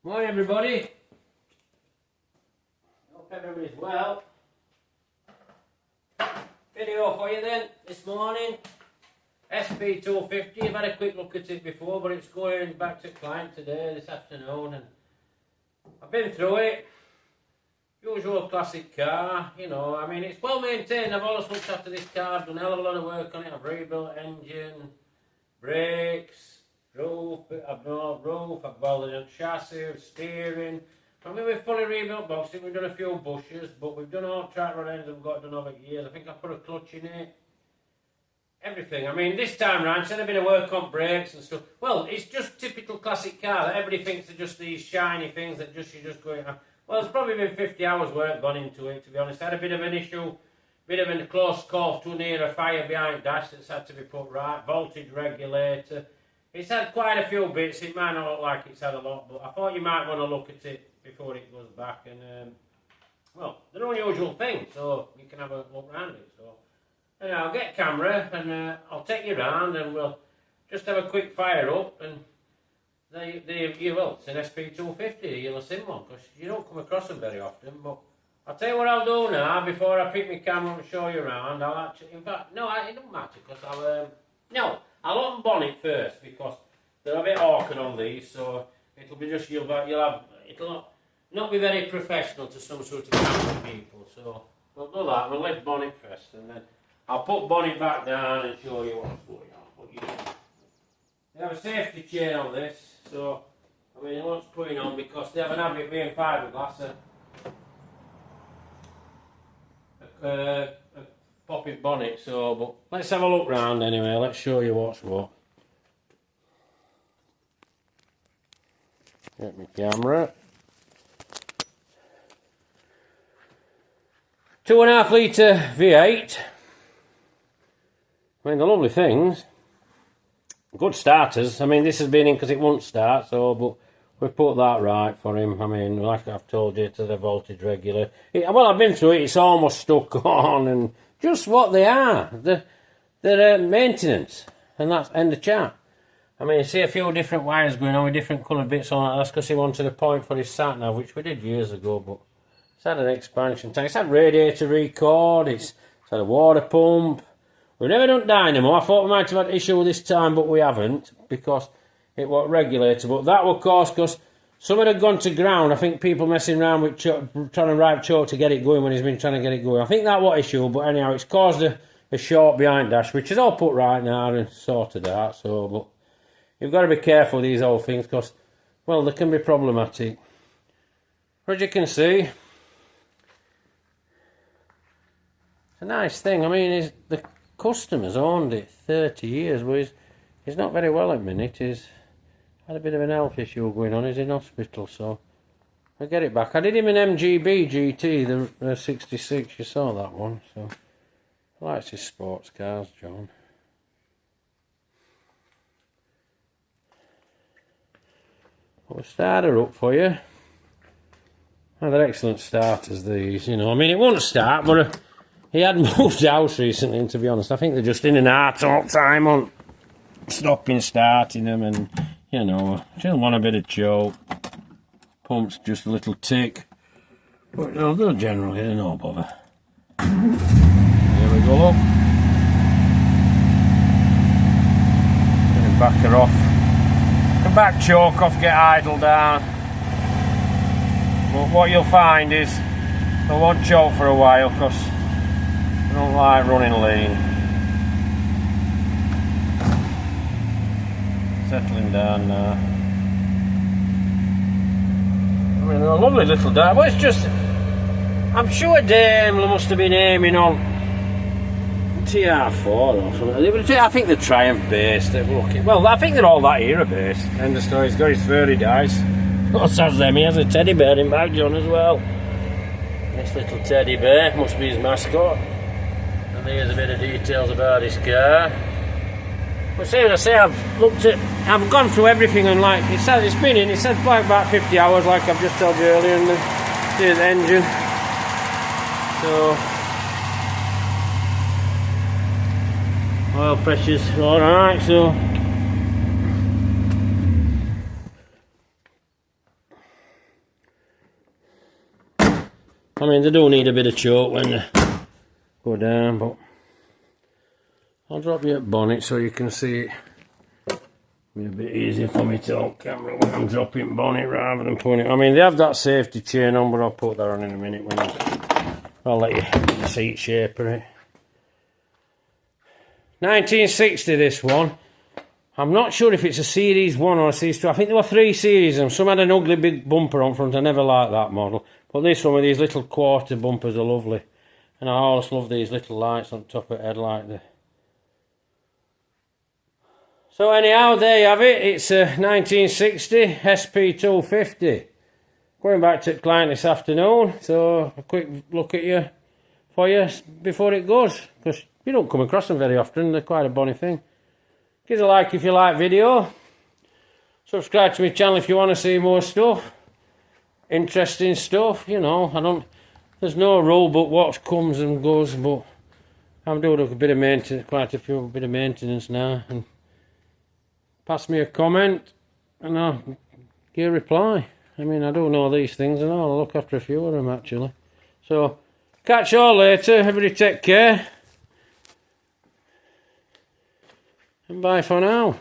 Morning everybody. Hope everybody's well. Video for you then this morning. SP250. I've had a quick look at it before, but it's going back to client today, this afternoon, and I've been through it. Usual classic car, you know, I mean it's well maintained. I've always looked after this car, I've done a hell of a lot of work on it. I've rebuilt engine, brakes, roof, I've welded on chassis, steering. I mean we've fully rebuilt boxing, we've done a few bushes, but we've done all track rod ends I've got done over years. I think I put a clutch in it. Everything. I mean this time round, instead of a bit of work on brakes and stuff, well it's just typical classic car that everybody thinks they're just these shiny things that you're just going, well there's probably been 50 hours work gone into it, to be honest. I had a bit of an issue, bit of a close call to near a fire behind dash that's had to be put right, voltage regulator. It's had quite a few bits. It might not look like it's had a lot, but I thought you might want to look at it before it goes back. And well, they're unusual things, so you can have a look around it. So anyway, I'll get a camera and I'll take you around and we'll just have a quick fire up. And it's an SP250. You'll have seen one because you don't come across them very often. But I'll tell you what I'll do now before I pick my camera and show you around. I'll actually, in fact, no, it doesn't matter because I'll open bonnet first because they're a bit awkward on these, so it'll be just it'll not be very professional to some sort of camera people. So we'll do that. We'll lift bonnet first, and then I'll put bonnet back down and show you what's going on. They have a safety chain on this, so I mean it wants putting on because they have an habit being fiberglass. Popping bonnet, so but let's have a look round anyway, let's show you what's what. Get my camera. 2.5 litre V8. I mean, the lovely things. Good starters. I mean, this has been in because it won't start, so but we've put that right for him. I mean, like I've told you, to the voltage regulator. Well, I've been through it, it's almost stuck on, and just what they are. They're maintenance, and that's end of chat. I mean, you see a few different wires going on with different coloured bits on it. That's because he wanted a point for his sat nav, which we did years ago, but it's had an expansion tank. It's had radiator record, it's had a water pump. We've never done dynamo. I thought we might have had issue this time, but we haven't, because it was regulator. But that was caused because some had gone to ground. I think people messing around with trying to ripe choke to get it going when he's been trying to get it going. I think that was issue, but anyhow, it's caused a short behind dash, which is all put right now and sorted out. So, but you've got to be careful with these old things because, well, they can be problematic. But as you can see, it's a nice thing. I mean, the customer's owned it 30 years, but he's not very well at the minute. He's had a bit of an health issue going on. He's in hospital, so I'll get it back. I did him an MGB GT, the 66. You saw that one. So he likes his sports cars, John. We'll start her up for you. Oh, they're excellent starters, these. You know, I mean, it won't start, but he had moved house recently, and to be honest, I think they're just in and out all the time on stopping, starting them, and you know, still want a bit of choke. Pump's just a little tick. But no, they're generally no bother. Here we go, look. Gonna back her off. Come back, choke off, get idle down. But what you'll find is they won't choke for a while because they don't like running lean. Settling down now. I mean, a lovely little dive. Well, it's just, I'm sure Daimler must have been aiming on TR4 or something. I think they're Triumph based. Well, I think they're all that era based. End of story. He's got his furry dice. Also has them. He has a teddy bear in back, John, as well. This little teddy bear must be his mascot. And there's a bit of details about his car. But see, as I say, I've gone through everything, and like it said, it's been in. It said like about 50 hours, like I've just told you earlier. And here's the engine. So oil pressure's all right. So I mean, they do need a bit of choke when they go down, but I'll drop you at bonnet so you can see it. Be a bit easier for me to hold camera when I'm dropping bonnet rather than putting it. I mean, they have that safety chain on, but I'll put that on in a minute when I'll let you get the seat shape of it. 1960 this one. I'm not sure if it's a Series 1 or a Series 2. I think there were 3 series and some had an ugly big bumper on front. I never liked that model. But this one with these little quarter bumpers are lovely. And I always love these little lights on top of the headlight there. So anyhow, there you have it. It's a 1960 SP250. Going back to the client this afternoon. So a quick look at you for you before it goes. Because you don't come across them very often. They're quite a bonny thing. Give us a like if you like video. Subscribe to my channel if you want to see more stuff. Interesting stuff, you know. There's no rule but what comes and goes, but I'm doing a bit of maintenance, quite a bit of maintenance now. And pass me a comment and I'll give a reply. I mean, I do know these things and I'll look after a few of them actually. So, catch you all later. Everybody take care. And bye for now.